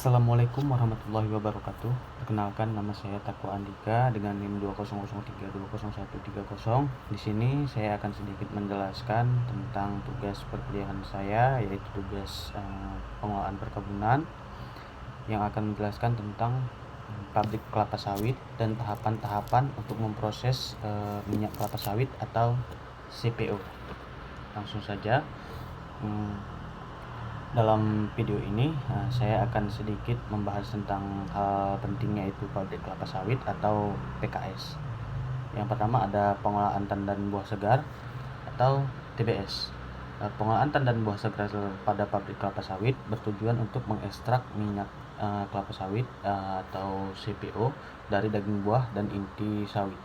Assalamualaikum warahmatullahi wabarakatuh. Perkenalkan, nama saya Takwa Andika dengan NIM 200320130. Di sini saya akan sedikit menjelaskan tentang tugas perkuliahan saya, yaitu tugas pengelolaan perkebunan, yang akan menjelaskan tentang pabrik kelapa sawit dan tahapan-tahapan untuk memproses minyak kelapa sawit atau CPO. Langsung saja. Dalam video ini saya akan sedikit membahas tentang hal pentingnya, yaitu pabrik kelapa sawit atau PKS. Yang pertama ada pengolahan tandan buah segar atau TBS. Pengolahan tandan buah segar pada pabrik kelapa sawit bertujuan untuk mengekstrak minyak kelapa sawit atau CPO dari daging buah dan inti sawit.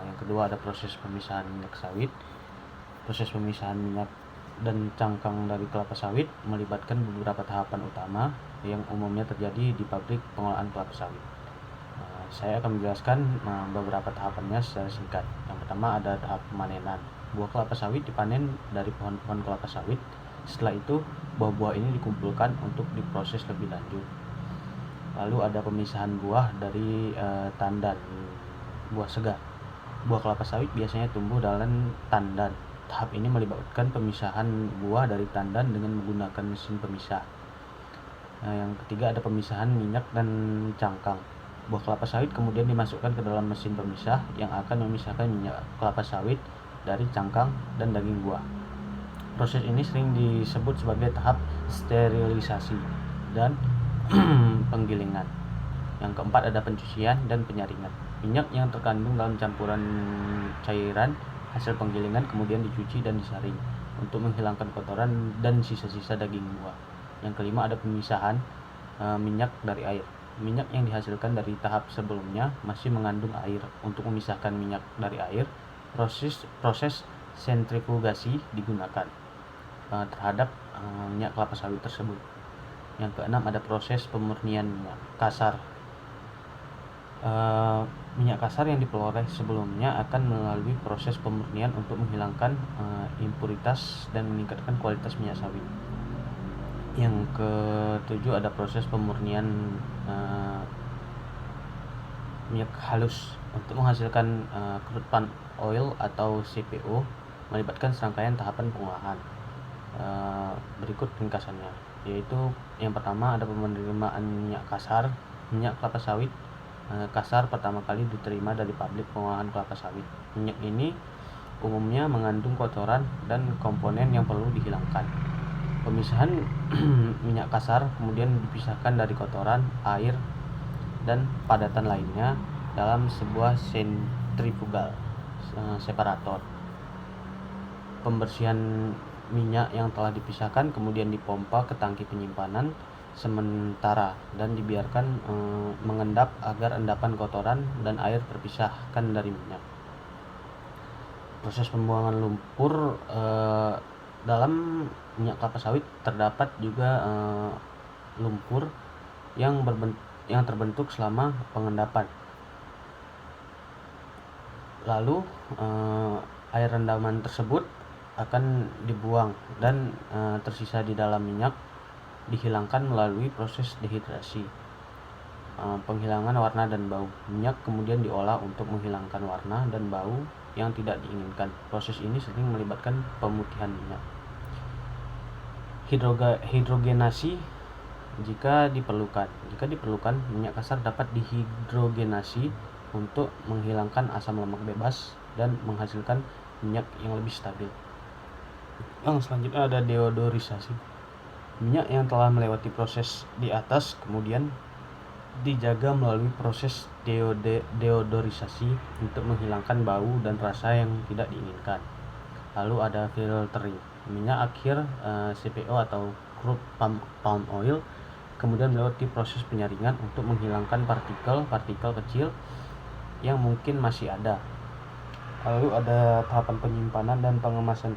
Yang kedua ada proses pemisahan minyak sawit. Proses pemisahan minyak dan cangkang dari kelapa sawit melibatkan beberapa tahapan utama yang umumnya terjadi di pabrik pengolahan kelapa sawit. Saya akan menjelaskan beberapa tahapannya secara singkat. Yang pertama ada tahap pemanenan. Buah kelapa sawit dipanen dari pohon-pohon kelapa sawit. Setelah itu buah-buah ini dikumpulkan untuk diproses lebih lanjut. Lalu ada pemisahan buah dari tandan buah segar. Buah kelapa sawit biasanya tumbuh dalam tandan. Tahap ini melibatkan pemisahan buah dari tandan dengan menggunakan mesin pemisah. Yang ketiga ada pemisahan minyak dan cangkang. Buah kelapa sawit kemudian dimasukkan ke dalam mesin pemisah yang akan memisahkan minyak kelapa sawit dari cangkang dan daging buah. Proses ini sering disebut sebagai tahap sterilisasi dan penggilingan. Yang keempat ada pencucian dan penyaringan. Minyak yang terkandung dalam campuran cairan hasil penggilingan kemudian dicuci dan disaring untuk menghilangkan kotoran dan sisa-sisa daging buah. Yang kelima ada pemisahan minyak dari air. Minyak yang dihasilkan dari tahap sebelumnya masih mengandung air. Untuk memisahkan minyak dari air, proses sentrifugasi digunakan terhadap minyak kelapa sawit tersebut. Yang keenam ada proses pemurnian minyak kasar. Minyak kasar yang diperoleh sebelumnya akan melalui proses pemurnian untuk menghilangkan impuritas dan meningkatkan kualitas minyak sawit. Yang ketujuh ada proses pemurnian minyak halus. Untuk menghasilkan crude palm oil atau CPO melibatkan serangkaian tahapan pengolahan. Berikut ringkasannya, yaitu yang pertama ada penerimaan minyak kasar. Minyak kelapa sawit kasar pertama kali diterima dari pabrik pengolahan kelapa sawit. Minyak ini umumnya mengandung kotoran dan komponen yang perlu dihilangkan. Pemisahan minyak kasar kemudian dipisahkan dari kotoran, air, dan padatan lainnya dalam sebuah sentrifugal separator. Pembersihan minyak yang telah dipisahkan kemudian dipompa ke tangki penyimpanan sementara dan dibiarkan mengendap agar endapan kotoran dan air terpisahkan dari minyak. Proses pembuangan lumpur dalam minyak kelapa sawit terdapat juga lumpur yang terbentuk selama pengendapan. Lalu air rendaman tersebut akan dibuang dan tersisa di dalam minyak dihilangkan melalui proses dehidrasi. Penghilangan warna dan bau. Minyak kemudian diolah untuk menghilangkan warna dan bau yang tidak diinginkan. Proses ini sering melibatkan pemutihan minyak. Hidrogenasi jika diperlukan. Jika diperlukan, minyak kasar dapat dihidrogenasi untuk menghilangkan asam lemak bebas dan menghasilkan minyak yang lebih stabil. Yang selanjutnya ada deodorisasi. Minyak yang telah melewati proses di atas kemudian dijaga melalui proses deodorisasi untuk menghilangkan bau dan rasa yang tidak diinginkan. Lalu ada filtering. Minyak akhir CPO atau crude palm oil kemudian melewati proses penyaringan untuk menghilangkan partikel kecil yang mungkin masih ada. Lalu ada tahapan penyimpanan dan pengemasan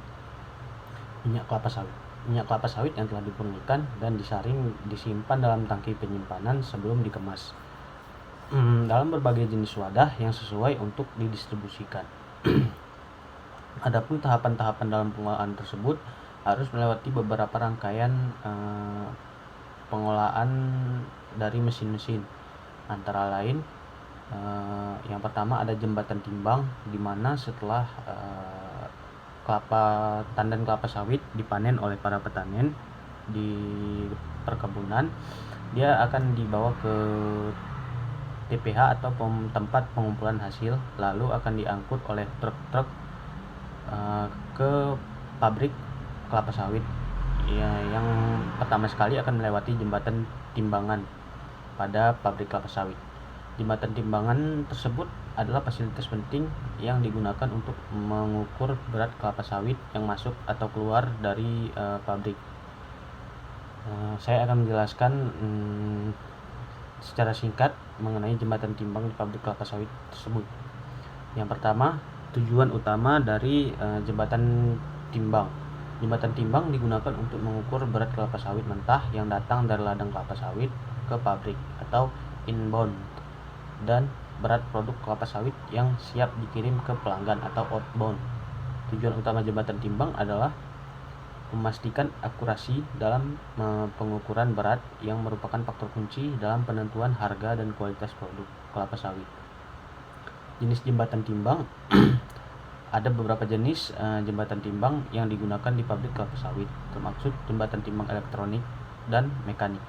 minyak kelapa sawit. Minyak kelapa sawit yang telah dimurnikan dan disaring disimpan dalam tangki penyimpanan sebelum dikemas dalam berbagai jenis wadah yang sesuai untuk didistribusikan. Adapun tahapan-tahapan dalam pengolahan tersebut harus melewati beberapa rangkaian pengolahan dari mesin-mesin, antara lain yang pertama ada jembatan timbang, di mana setelah tandan kelapa sawit dipanen oleh para petani di perkebunan, dia akan dibawa ke TPH atau tempat pengumpulan hasil, lalu akan diangkut oleh truk-truk ke pabrik kelapa sawit ya, yang pertama sekali akan melewati jembatan timbangan pada pabrik kelapa sawit. Jembatan timbangan tersebut adalah fasilitas penting yang digunakan untuk mengukur berat kelapa sawit yang masuk atau keluar dari pabrik. Saya akan menjelaskan secara singkat mengenai jembatan timbang di pabrik kelapa sawit tersebut. Yang pertama, tujuan utama dari jembatan timbang. Jembatan timbang digunakan untuk mengukur berat kelapa sawit mentah yang datang dari ladang kelapa sawit ke pabrik atau inbound, dan berat produk kelapa sawit yang siap dikirim ke pelanggan atau outbound. Tujuan utama jembatan timbang adalah memastikan akurasi dalam pengukuran berat yang merupakan faktor kunci dalam penentuan harga dan kualitas produk kelapa sawit. Jenis jembatan timbang ada beberapa jenis jembatan timbang yang digunakan di pabrik kelapa sawit, termasuk jembatan timbang elektronik dan mekanik.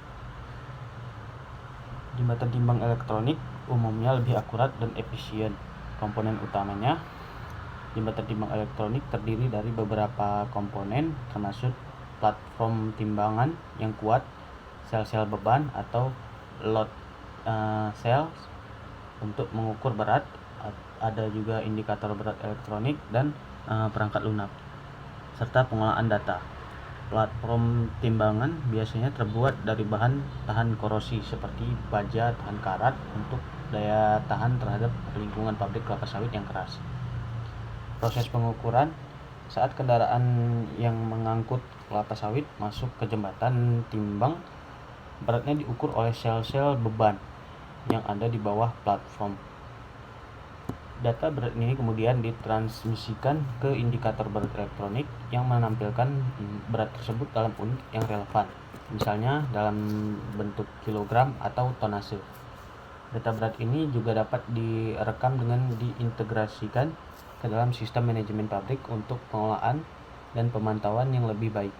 Jembatan timbang elektronik umumnya lebih akurat dan efisien. Komponen utamanya, jembatan timbang elektronik terdiri dari beberapa komponen, termasuk platform timbangan yang kuat, sel-sel beban atau load cells untuk mengukur berat, ada juga indikator berat elektronik dan perangkat lunak, serta pengolahan data. Platform timbangan biasanya terbuat dari bahan tahan korosi seperti baja tahan karat untuk daya tahan terhadap lingkungan pabrik kelapa sawit yang keras. Proses pengukuran: saat kendaraan yang mengangkut kelapa sawit masuk ke jembatan timbang, beratnya diukur oleh sel-sel beban yang ada di bawah platform. Data berat ini kemudian ditransmisikan ke indikator berat elektronik yang menampilkan berat tersebut dalam unit yang relevan, misalnya dalam bentuk kilogram atau tonase. Data berat ini juga dapat direkam dengan diintegrasikan ke dalam sistem manajemen pabrik untuk pengolahan dan pemantauan yang lebih baik.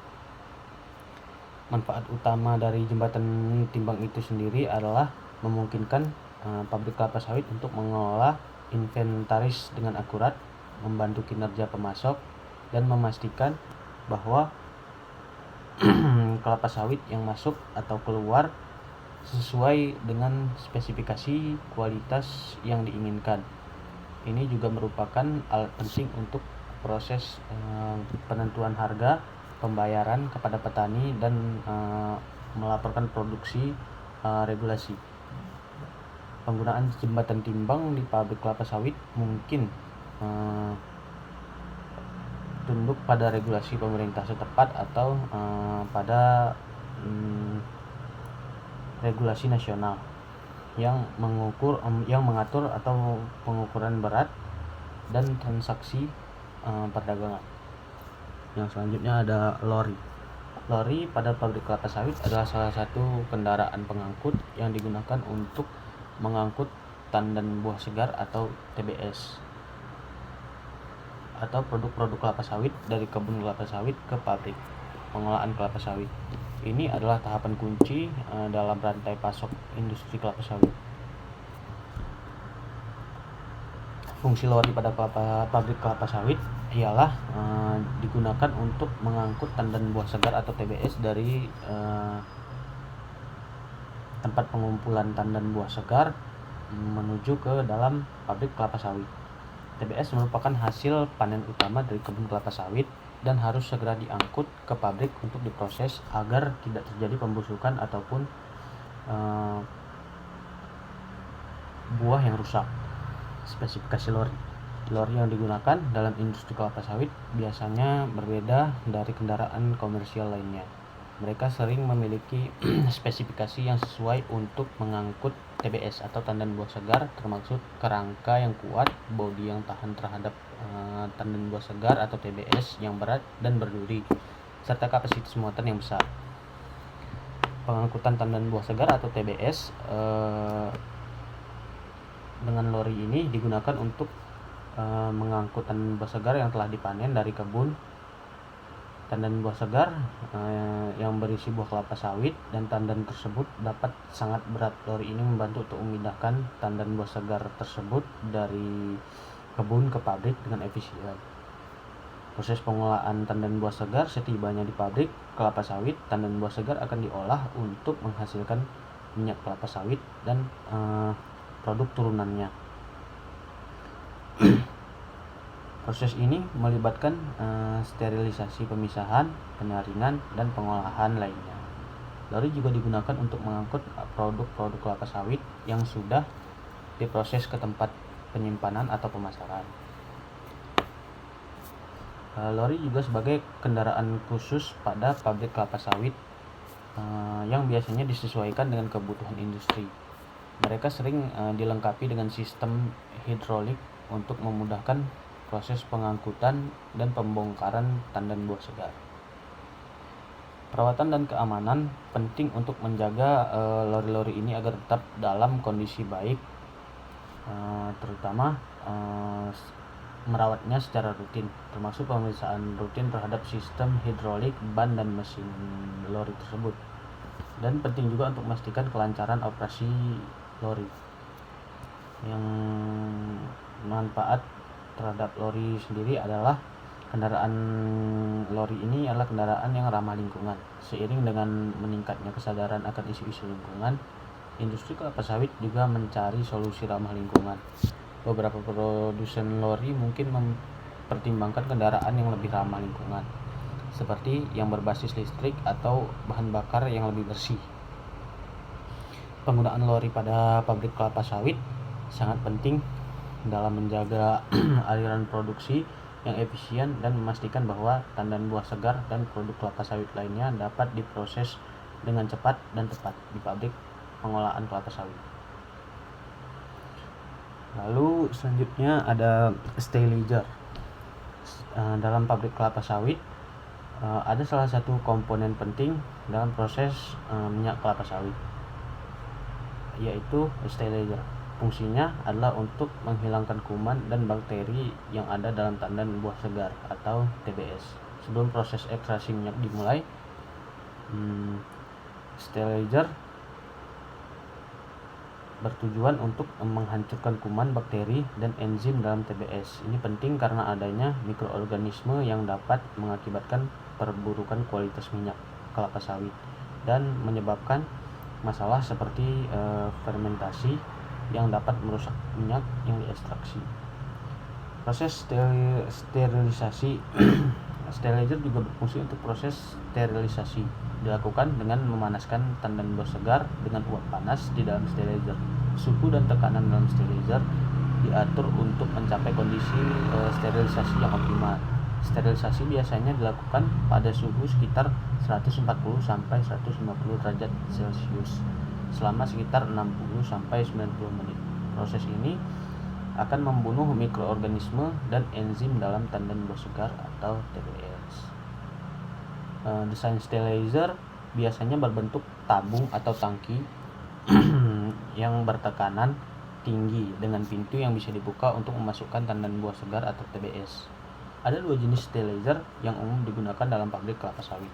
Manfaat utama dari jembatan timbang itu sendiri adalah memungkinkan pabrik kelapa sawit untuk mengelola inventaris dengan akurat, membantu kinerja pemasok, dan memastikan bahwa kelapa sawit yang masuk atau keluar sesuai dengan spesifikasi kualitas yang diinginkan. Ini juga merupakan alat penting untuk proses penentuan harga, pembayaran kepada petani, dan melaporkan produksi regulasi. Penggunaan jembatan timbang di pabrik kelapa sawit mungkin tunduk pada regulasi pemerintah setempat atau pada regulasi nasional yang mengatur atau pengukuran berat dan transaksi perdagangan. Yang selanjutnya ada lori. Lori pada pabrik kelapa sawit adalah salah satu kendaraan pengangkut yang digunakan untuk mengangkut tandan buah segar atau TBS atau produk-produk kelapa sawit dari kebun kelapa sawit ke pabrik pengolahan kelapa sawit. Ini adalah tahapan kunci dalam rantai pasok industri kelapa sawit. Fungsi lori pada pabrik kelapa sawit ialah digunakan untuk mengangkut tandan buah segar atau TBS dari tempat pengumpulan tandan buah segar menuju ke dalam pabrik kelapa sawit. TBS merupakan hasil panen utama dari kebun kelapa sawit dan harus segera diangkut ke pabrik untuk diproses agar tidak terjadi pembusukan ataupun buah yang rusak. Spesifikasi lori. Lori yang digunakan dalam industri kelapa sawit biasanya berbeda dari kendaraan komersial lainnya. Mereka sering memiliki spesifikasi yang sesuai untuk mengangkut TBS atau tandan buah segar, termasuk kerangka yang kuat, bodi yang tahan terhadap tandan buah segar atau TBS yang berat dan berduri, serta kapasitas muatan yang besar. pengangkutan tandan buah segar atau TBS dengan lori ini digunakan untuk mengangkut tandan buah segar yang telah dipanen dari kebun. Tandan buah segar yang berisi buah kelapa sawit dan tandan tersebut dapat sangat berat. Lori ini membantu untuk memindahkan tandan buah segar tersebut dari kebun ke pabrik dengan efisien. Proses pengolahan tandan buah segar setibanya di pabrik kelapa sawit, tandan buah segar akan diolah untuk menghasilkan minyak kelapa sawit dan produk turunannya. Proses ini melibatkan sterilisasi, pemisahan, penyaringan, dan pengolahan lainnya. Lori juga digunakan untuk mengangkut produk-produk kelapa sawit yang sudah diproses ke tempat penyimpanan atau pemasaran. Lori juga sebagai kendaraan khusus pada pabrik kelapa sawit yang biasanya disesuaikan dengan kebutuhan industri. Mereka sering dilengkapi dengan sistem hidrolik untuk memudahkan proses pengangkutan dan pembongkaran tandan buah segar. Perawatan dan keamanan penting untuk menjaga lori-lori ini agar tetap dalam kondisi baik, terutama merawatnya secara rutin, termasuk pemeriksaan rutin terhadap sistem hidrolik, ban, dan mesin lori tersebut. Dan penting juga untuk memastikan kelancaran operasi lori. Yang manfaat terhadap lori sendiri adalah kendaraan lori ini adalah kendaraan yang ramah lingkungan. Seiring dengan meningkatnya kesadaran akan isu-isu lingkungan, industri kelapa sawit juga mencari solusi ramah lingkungan. Beberapa produsen lori mungkin mempertimbangkan kendaraan yang lebih ramah lingkungan, seperti yang berbasis listrik atau bahan bakar yang lebih bersih. Penggunaan lori pada pabrik kelapa sawit sangat penting dalam menjaga aliran produksi yang efisien dan memastikan bahwa tandan buah segar dan produk kelapa sawit lainnya dapat diproses dengan cepat dan tepat di pabrik pengolahan kelapa sawit. Lalu selanjutnya ada sterilizer. Dalam pabrik kelapa sawit ada salah satu komponen penting dalam proses minyak kelapa sawit, yaitu sterilizer. Fungsinya adalah untuk menghilangkan kuman dan bakteri yang ada dalam tandan buah segar atau TBS. Sebelum proses ekstraksi minyak dimulai, sterilizer bertujuan untuk menghancurkan kuman, bakteri, dan enzim dalam TBS. Ini penting karena adanya mikroorganisme yang dapat mengakibatkan perburukan kualitas minyak kelapa sawit dan menyebabkan masalah seperti fermentasi yang dapat merusak minyak yang diekstraksi. Proses sterilisasi sterilizer juga berfungsi untuk proses sterilisasi dilakukan dengan memanaskan tandan buah segar dengan uap panas di dalam sterilizer. Suhu dan tekanan dalam sterilizer diatur untuk mencapai kondisi sterilisasi yang optimal. Sterilisasi biasanya dilakukan pada suhu sekitar 140 sampai 150 derajat Celcius selama sekitar 60 sampai 90 menit. Proses ini akan membunuh mikroorganisme dan enzim dalam tandan buah segar atau TBS. Desain sterilizer biasanya berbentuk tabung atau tangki yang bertekanan tinggi dengan pintu yang bisa dibuka untuk memasukkan tandan buah segar atau TBS. Ada dua jenis sterilizer yang umum digunakan dalam pabrik kelapa sawit.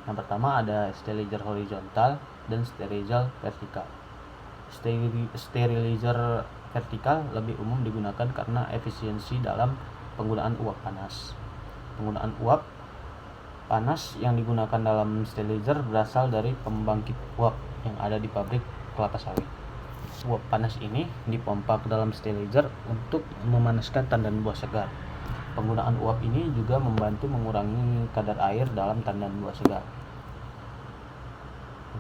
Yang pertama ada sterilizer horizontal dan sterilizer vertikal. Sterilizer vertikal lebih umum digunakan karena efisiensi dalam penggunaan uap panas. Penggunaan uap panas yang digunakan dalam sterilizer berasal dari pembangkit uap yang ada di pabrik kelapa sawit. Uap panas ini dipompa ke dalam sterilizer untuk memanaskan tandan buah segar. Penggunaan uap ini juga membantu mengurangi kadar air dalam tandan buah segar.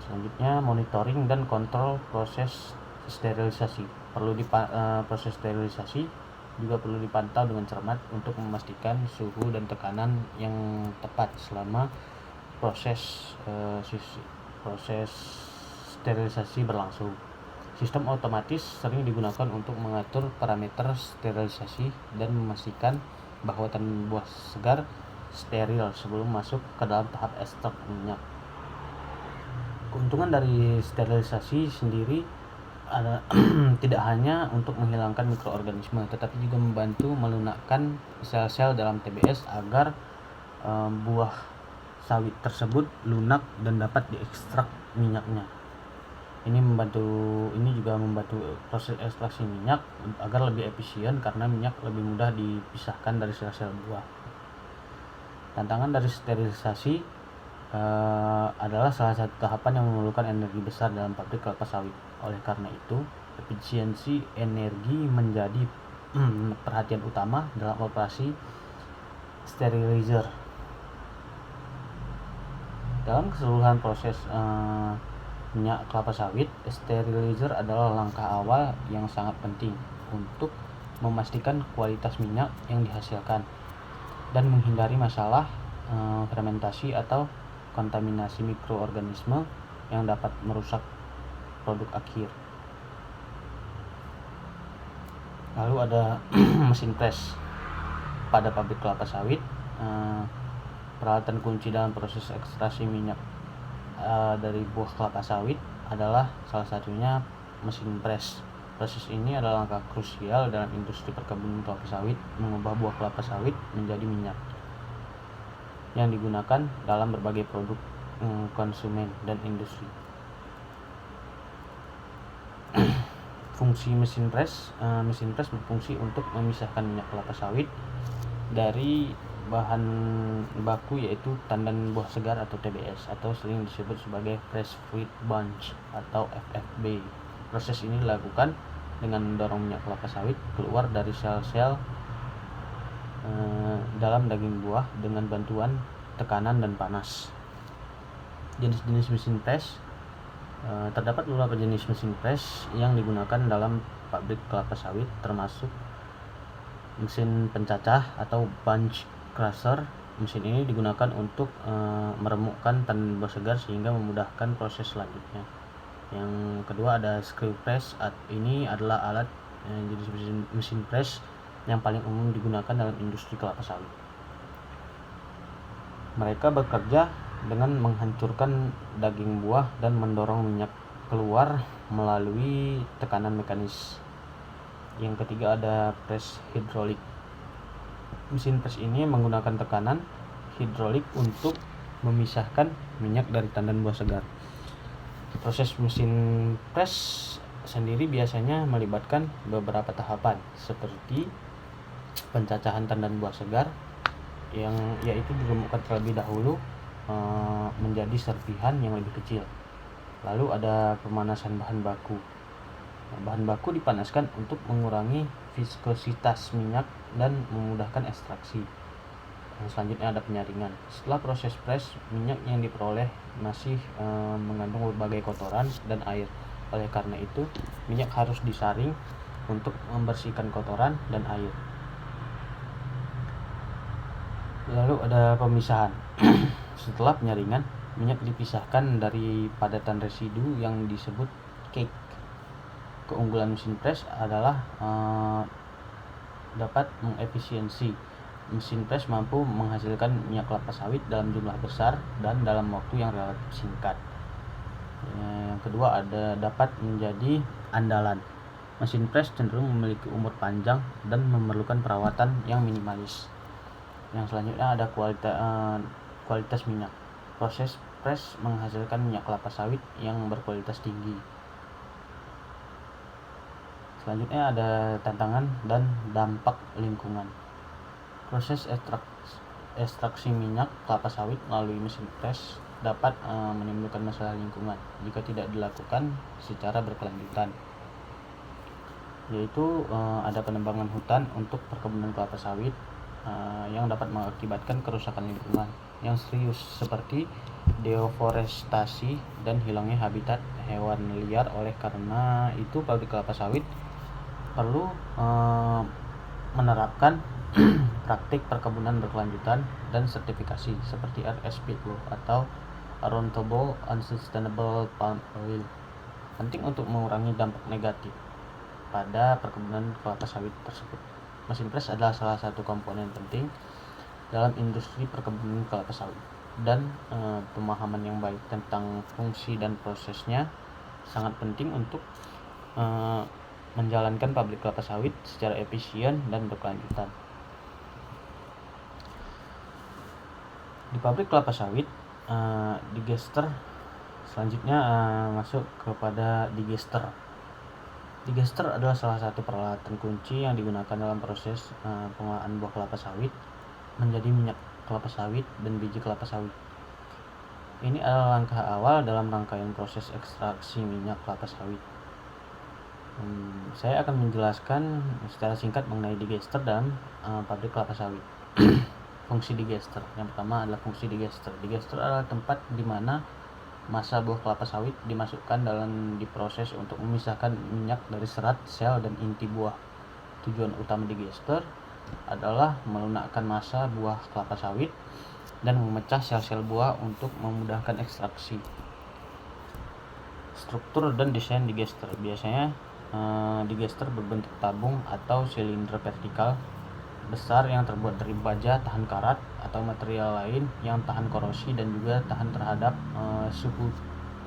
Selanjutnya, monitoring dan kontrol proses sterilisasi. Proses sterilisasi juga perlu dipantau dengan cermat untuk memastikan suhu dan tekanan yang tepat selama proses sterilisasi berlangsung. Sistem otomatis sering digunakan untuk mengatur parameter sterilisasi dan memastikan bahwa tandan buah segar steril sebelum masuk ke dalam tahap ekstrak minyak. Keuntungan dari sterilisasi sendiri ada tidak hanya untuk menghilangkan mikroorganisme, tetapi juga membantu melunakkan sel-sel dalam TBS agar buah sawit tersebut lunak dan dapat diekstrak minyaknya. Ini juga membantu proses ekstraksi minyak agar lebih efisien karena minyak lebih mudah dipisahkan dari sel-sel buah. Tantangan dari sterilisasi adalah salah satu tahapan yang memerlukan energi besar dalam pabrik kelapa sawit. Oleh karena itu, efisiensi energi menjadi perhatian utama dalam operasi sterilizer. Dalam keseluruhan proses minyak kelapa sawit, sterilizer adalah langkah awal yang sangat penting untuk memastikan kualitas minyak yang dihasilkan dan menghindari masalah fermentasi atau kontaminasi mikroorganisme yang dapat merusak produk akhir. Lalu ada mesin press pada pabrik kelapa sawit. Peralatan kunci dalam proses ekstraksi minyak dari buah kelapa sawit adalah salah satunya mesin press. Proses ini adalah langkah krusial dalam industri perkebunan kelapa sawit, mengubah buah kelapa sawit menjadi minyak yang digunakan dalam berbagai produk konsumen dan industri. Fungsi mesin press berfungsi untuk memisahkan minyak kelapa sawit dari bahan baku, yaitu tandan buah segar atau TBS, atau sering disebut sebagai fresh fruit bunch atau FFB. Proses ini dilakukan dengan mendorong minyak kelapa sawit keluar dari sel-sel dalam daging buah dengan bantuan tekanan dan panas. Jenis-jenis mesin press. Terdapat beberapa jenis mesin press yang digunakan dalam pabrik kelapa sawit, termasuk mesin pencacah atau bunch crusher. Mesin ini digunakan untuk meremukkan tandan buah segar sehingga memudahkan proses selanjutnya. Yang kedua ada screw press. Ini adalah alat jenis mesin press yang paling umum digunakan dalam industri kelapa sawit. Mereka bekerja dengan menghancurkan daging buah dan mendorong minyak keluar melalui tekanan mekanis. Yang ketiga ada press hidrolik. Mesin press ini menggunakan tekanan hidrolik untuk memisahkan minyak dari tandan buah segar. Proses mesin press sendiri biasanya melibatkan beberapa tahapan, seperti pencacahan tandan buah segar, yaitu diremukkan terlebih dahulu menjadi serpihan yang lebih kecil. Lalu ada pemanasan bahan baku. Bahan baku dipanaskan untuk mengurangi viskositas minyak dan memudahkan ekstraksi. Selanjutnya ada penyaringan. Setelah proses press, minyak yang diperoleh masih mengandung berbagai kotoran dan air. Oleh karena itu, minyak harus disaring untuk membersihkan kotoran dan air. Lalu ada pemisahan. Setelah penyaringan, minyak dipisahkan dari padatan residu yang disebut cake. Keunggulan mesin press adalah dapat mengefisiensi. Mesin press mampu menghasilkan minyak kelapa sawit dalam jumlah besar dan dalam waktu yang relatif singkat. Yang kedua ada dapat menjadi andalan. Mesin press cenderung memiliki umur panjang dan memerlukan perawatan yang minimalis. Yang selanjutnya ada kualitas minyak. Proses press menghasilkan minyak kelapa sawit yang berkualitas tinggi. Selanjutnya ada tantangan dan dampak lingkungan. Proses ekstraksi minyak kelapa sawit melalui mesin press dapat menimbulkan masalah lingkungan jika tidak dilakukan secara berkelanjutan, yaitu ada penebangan hutan untuk perkebunan kelapa sawit yang dapat mengakibatkan kerusakan lingkungan yang serius, seperti deforestasi dan hilangnya habitat hewan liar. Oleh karena itu, pabrik kelapa sawit perlu menerapkan praktik perkebunan berkelanjutan dan sertifikasi seperti RSPO atau Roundtable on Sustainable Palm Oil, penting untuk mengurangi dampak negatif pada perkebunan kelapa sawit tersebut. Mesin press adalah salah satu komponen penting dalam industri perkebunan kelapa sawit. dan pemahaman yang baik tentang fungsi dan prosesnya sangat penting untuk menjalankan pabrik kelapa sawit secara efisien dan berkelanjutan. Di pabrik kelapa sawit, digester selanjutnya masuk kepada digester. Digester adalah salah satu peralatan kunci yang digunakan dalam proses pengolahan buah kelapa sawit menjadi minyak kelapa sawit dan biji kelapa sawit. Ini adalah langkah awal dalam rangkaian proses ekstraksi minyak kelapa sawit. Saya akan menjelaskan secara singkat mengenai digester dalam pabrik kelapa sawit. Fungsi digester. Yang pertama adalah fungsi digester. Digester adalah tempat di mana masa buah kelapa sawit dimasukkan dalam diproses untuk memisahkan minyak dari serat, sel, dan inti buah. Tujuan utama digester adalah melunakkan masa buah kelapa sawit dan memecah sel-sel buah untuk memudahkan ekstraksi. Struktur dan desain digester. Biasanya digester berbentuk tabung atau silinder vertikal besar yang terbuat dari baja tahan karat atau material lain yang tahan korosi dan juga tahan terhadap suhu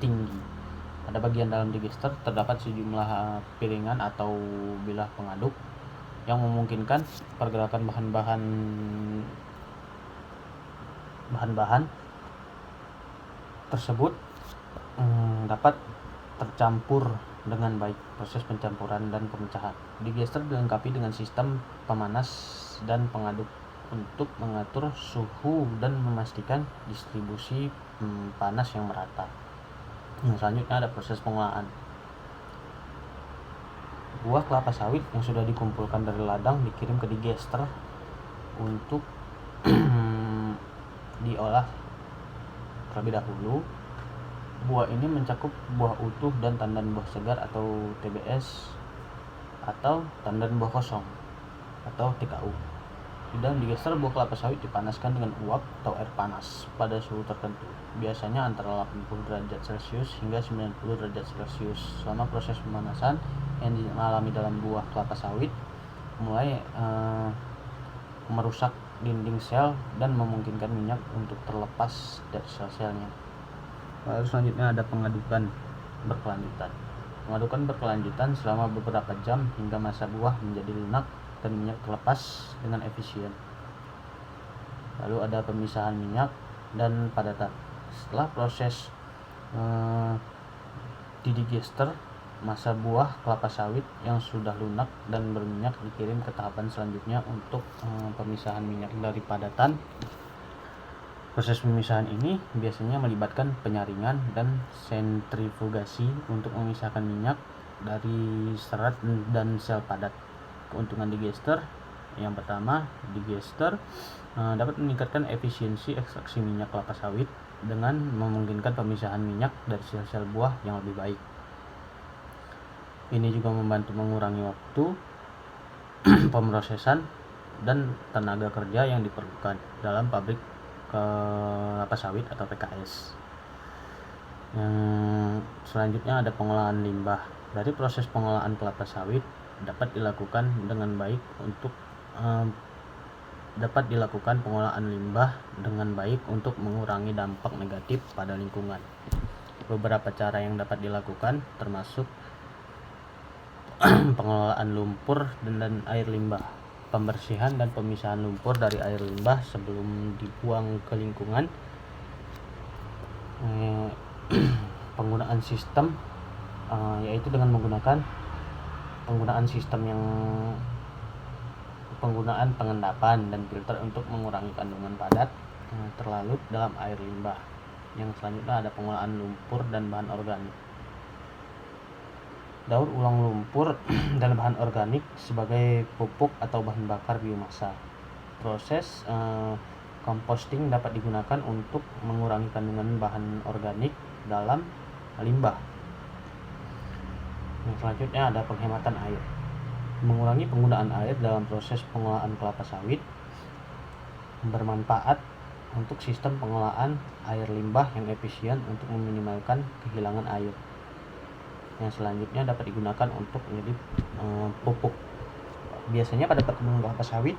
tinggi. Pada bagian dalam digester terdapat sejumlah piringan atau bilah pengaduk yang memungkinkan pergerakan bahan-bahan tersebut dapat tercampur dengan baik. Proses pencampuran dan pemecahan. Digester dilengkapi dengan sistem pemanas dan pengaduk untuk mengatur suhu dan memastikan distribusi panas yang merata. Selanjutnya ada proses pengolahan. Buah kelapa sawit yang sudah dikumpulkan dari ladang dikirim ke digester untuk diolah terlebih dahulu. Buah ini mencakup buah utuh dan tandan buah segar atau TBS, atau tandan buah kosong atau TKU. Di dalam digester, buah kelapa sawit dipanaskan dengan uap atau air panas pada suhu tertentu, biasanya antara 80 derajat Celcius hingga 90 derajat Celcius. Selama proses pemanasan yang dialami dalam buah kelapa sawit mulai merusak dinding sel dan memungkinkan minyak untuk terlepas dari sel-selnya. Lalu selanjutnya ada pengadukan berkelanjutan. Pengadukan berkelanjutan selama beberapa jam hingga masa buah menjadi lunak dan minyak terlepas dengan efisien. Lalu ada pemisahan minyak dan padatan. Setelah proses didigester, masa buah kelapa sawit yang sudah lunak dan berminyak dikirim ke tahapan selanjutnya untuk pemisahan minyak dari padatan. Proses pemisahan ini biasanya melibatkan penyaringan dan sentrifugasi untuk memisahkan minyak dari serat dan sel padat. Keuntungan digester. Yang pertama, digester dapat meningkatkan efisiensi ekstraksi minyak kelapa sawit dengan memungkinkan pemisahan minyak dari sel-sel buah yang lebih baik. Ini juga membantu mengurangi waktu pemrosesan dan tenaga kerja yang diperlukan dalam pabrik kelapa sawit atau PKS. Yang selanjutnya ada pengolahan limbah. Dari proses pengolahan kelapa sawit dapat dilakukan pengolahan limbah dengan baik untuk mengurangi dampak negatif pada lingkungan. Beberapa cara yang dapat dilakukan termasuk pengelolaan lumpur dan air limbah. Pembersihan dan pemisahan lumpur dari air limbah sebelum dibuang ke lingkungan. Penggunaan sistem yaitu dengan menggunakan penggunaan pengendapan dan filter untuk mengurangi kandungan padat terlarut dalam air limbah. Yang selanjutnya ada pengolahan lumpur dan bahan organik. Daur ulang lumpur dan bahan organik sebagai pupuk atau bahan bakar biomasa. Proses composting dapat digunakan untuk mengurangi kandungan bahan organik dalam limbah. Yang selanjutnya ada penghematan air. Mengurangi penggunaan air dalam proses pengolahan kelapa sawit bermanfaat untuk sistem pengolahan air limbah yang efisien untuk meminimalkan kehilangan air. Yang selanjutnya dapat digunakan untuk menjadi pupuk. Biasanya pada perkebunan kelapa sawit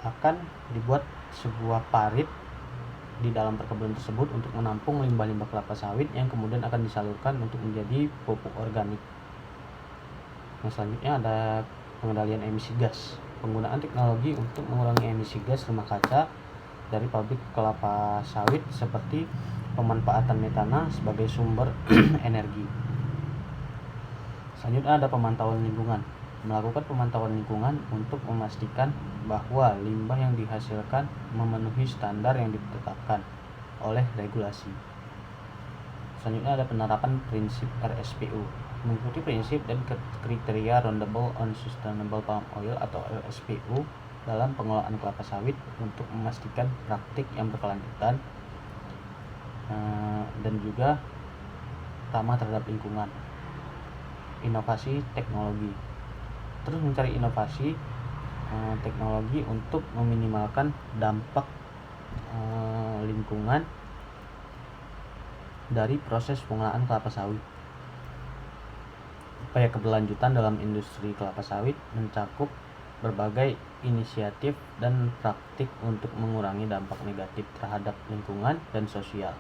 akan dibuat sebuah parit di dalam perkebunan tersebut untuk menampung limbah-limbah kelapa sawit yang kemudian akan disalurkan untuk menjadi pupuk organik. Yang selanjutnya ada pengendalian emisi gas. Penggunaan teknologi untuk mengurangi emisi gas rumah kaca dari pabrik kelapa sawit seperti pemanfaatan metana sebagai sumber energi. Selanjutnya ada pemantauan lingkungan. Melakukan pemantauan lingkungan untuk memastikan bahwa limbah yang dihasilkan memenuhi standar yang ditetapkan oleh regulasi. Selanjutnya ada penerapan prinsip RSPO. Mengikuti prinsip dan kriteria Roundtable on Sustainable Palm Oil atau RSPO dalam pengelolaan kelapa sawit untuk memastikan praktik yang berkelanjutan dan juga ramah terhadap lingkungan. Inovasi teknologi. Terus mencari inovasi teknologi untuk meminimalkan dampak lingkungan dari proses pengolahan kelapa sawit. Upaya keberlanjutan dalam industri kelapa sawit mencakup berbagai inisiatif dan praktik untuk mengurangi dampak negatif terhadap lingkungan dan sosial,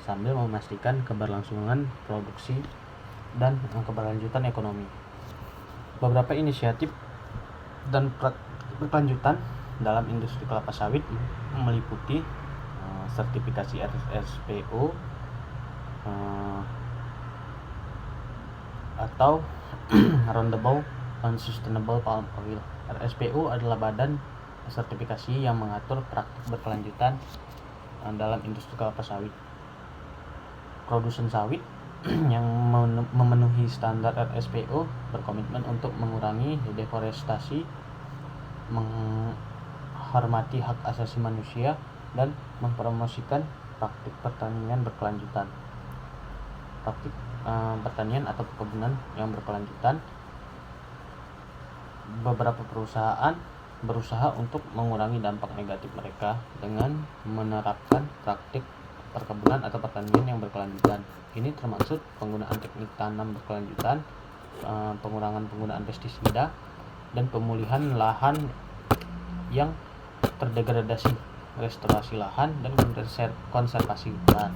sambil memastikan keberlangsungan produksi dan keberlanjutan ekonomi. Beberapa inisiatif dan berkelanjutan dalam industri kelapa sawit meliputi sertifikasi RSPO atau Roundtable on Sustainable Palm Oil. RSPO adalah badan sertifikasi yang mengatur praktik berkelanjutan dalam industri kelapa sawit. Produsen sawit yang memenuhi standar RSPO berkomitmen untuk mengurangi deforestasi, menghormati hak asasi manusia, dan mempromosikan praktik pertanian berkelanjutan. Praktik pertanian atau perkebunan yang berkelanjutan. Beberapa perusahaan berusaha untuk mengurangi dampak negatif mereka dengan menerapkan praktik perkebunan atau pertanian yang berkelanjutan. Ini termasuk penggunaan teknik tanam berkelanjutan, pengurangan penggunaan pestisida, dan pemulihan lahan yang terdegradasi, restorasi lahan, dan konservasi hutan.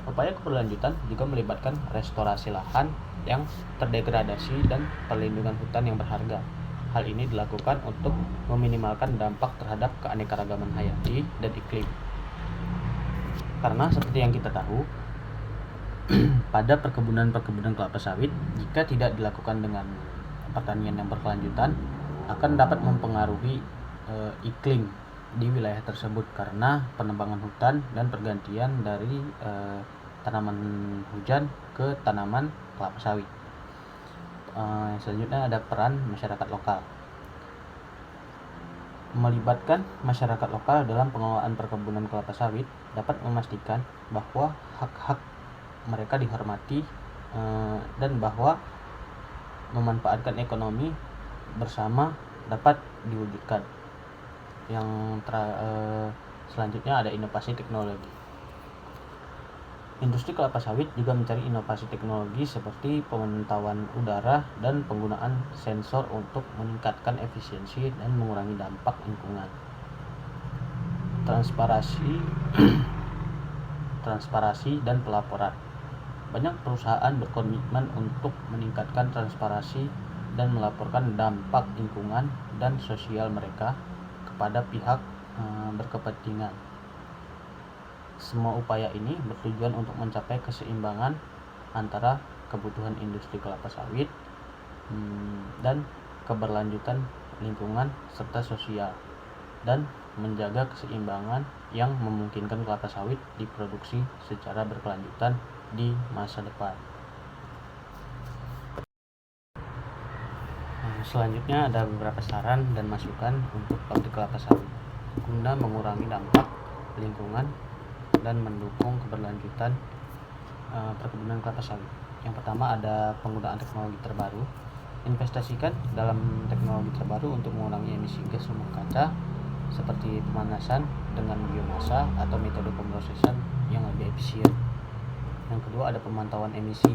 Upaya keberlanjutan juga melibatkan restorasi lahan yang terdegradasi dan perlindungan hutan yang berharga. Hal ini dilakukan untuk meminimalkan dampak terhadap keanekaragaman hayati dan iklim. Karena seperti yang kita tahu, pada perkebunan kelapa sawit, jika tidak dilakukan dengan pertanian yang berkelanjutan, akan dapat mempengaruhi iklim di wilayah tersebut karena penebangan hutan dan pergantian dari tanaman hujan ke tanaman kelapa sawit. Selanjutnya ada peran masyarakat lokal. Melibatkan masyarakat lokal dalam pengelolaan perkebunan kelapa sawit dapat memastikan bahwa hak-hak mereka dihormati dan bahwa memanfaatkan ekonomi bersama dapat diwujudkan. Yang selanjutnya ada inovasi teknologi. Industri kelapa sawit juga mencari inovasi teknologi seperti pemantauan udara dan penggunaan sensor untuk meningkatkan efisiensi dan mengurangi dampak lingkungan. Transparansi dan pelaporan. Banyak perusahaan berkomitmen untuk meningkatkan transparansi dan melaporkan dampak lingkungan dan sosial mereka kepada pihak berkepentingan. Semua upaya ini bertujuan untuk mencapai keseimbangan antara kebutuhan industri kelapa sawit dan keberlanjutan lingkungan serta sosial, dan menjaga keseimbangan yang memungkinkan kelapa sawit diproduksi secara berkelanjutan di masa depan. Selanjutnya ada beberapa saran dan masukan untuk pabrik kelapa sawit guna mengurangi dampak lingkungan dan mendukung keberlanjutan perkebunan kelapa sawit. Yang pertama ada penggunaan teknologi terbaru. Investasikan dalam teknologi terbaru untuk mengurangi emisi gas rumah kaca seperti pemanasan dengan biomasa atau metode pemrosesan yang lebih efisien. Yang kedua ada pemantauan emisi.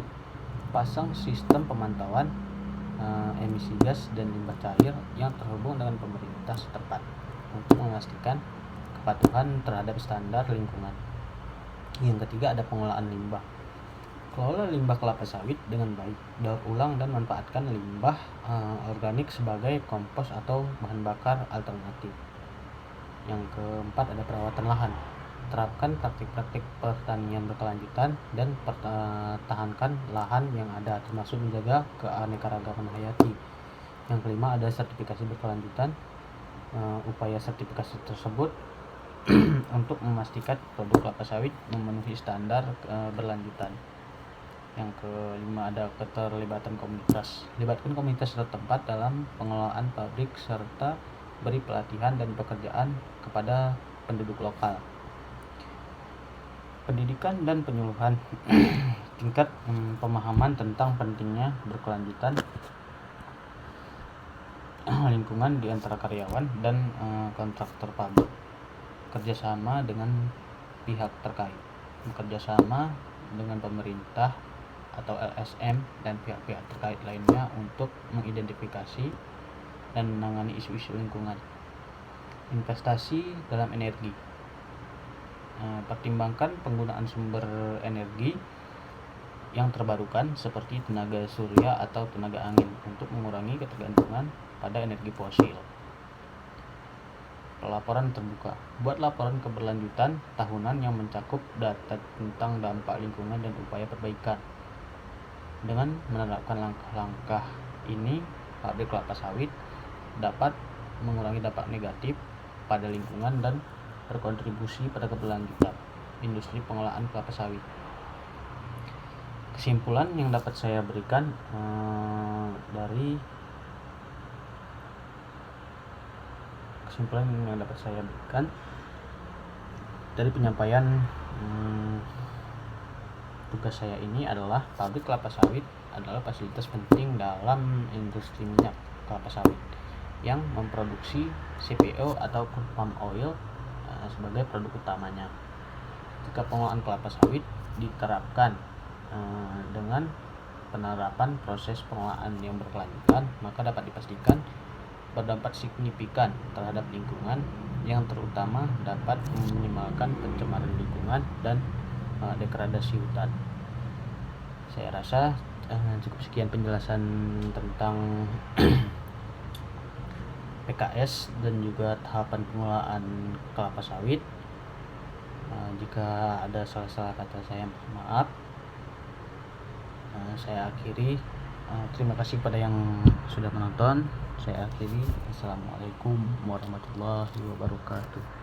Pasang sistem pemantauan emisi gas dan limbah cair yang terhubung dengan pemerintah setempat untuk memastikan kepatuhan terhadap standar lingkungan. Yang ketiga ada pengelolaan limbah. Kelola limbah kelapa sawit dengan baik, daur ulang dan manfaatkan limbah organik sebagai kompos atau bahan bakar alternatif. Yang keempat ada perawatan lahan. Terapkan praktik-praktik pertanian berkelanjutan dan pertahankan lahan yang ada, termasuk menjaga keanekaragaman hayati. Yang kelima ada sertifikasi berkelanjutan. Upaya sertifikasi tersebut untuk memastikan produk kelapa sawit memenuhi standar berlanjutan. Yang kelima ada keterlibatan komunitas. Libatkan komunitas setempat dalam pengelolaan pabrik serta beri pelatihan dan pekerjaan kepada penduduk lokal. Pendidikan dan penyuluhan. Tingkat pemahaman tentang pentingnya berkelanjutan lingkungan di antara karyawan dan kontraktor pabrik. Kerjasama dengan pihak terkait. Bekerjasama dengan pemerintah atau LSM dan pihak-pihak terkait lainnya untuk mengidentifikasi dan menangani isu-isu lingkungan. Investasi dalam energi. Pertimbangkan penggunaan sumber energi yang terbarukan seperti tenaga surya atau tenaga angin untuk mengurangi ketergantungan pada energi fosil. Laporan terbuka. Buat laporan keberlanjutan tahunan yang mencakup data tentang dampak lingkungan dan upaya perbaikan. Dengan menerapkan langkah-langkah ini, pabrik kelapa sawit dapat mengurangi dampak negatif pada lingkungan dan berkontribusi pada keberlanjutan industri pengolahan kelapa sawit. Kesimpulan yang dapat saya berikan dari penyampaian tugas saya ini adalah pabrik kelapa sawit adalah fasilitas penting dalam industri minyak kelapa sawit yang memproduksi CPO atau palm oil sebagai produk utamanya. Jika pengolahan kelapa sawit diterapkan dengan penerapan proses pengolahan yang berkelanjutan, maka dapat dipastikan berdampak signifikan terhadap lingkungan, yang terutama dapat meminimalkan pencemaran lingkungan dan degradasi hutan. Saya rasa cukup sekian penjelasan tentang PKS dan juga tahapan pengelolaan kelapa sawit. Jika ada salah-salah kata saya, maaf. Saya akhiri. Terima kasih kepada yang sudah menonton. Saya akhiri. Assalamualaikum warahmatullahi wabarakatuh.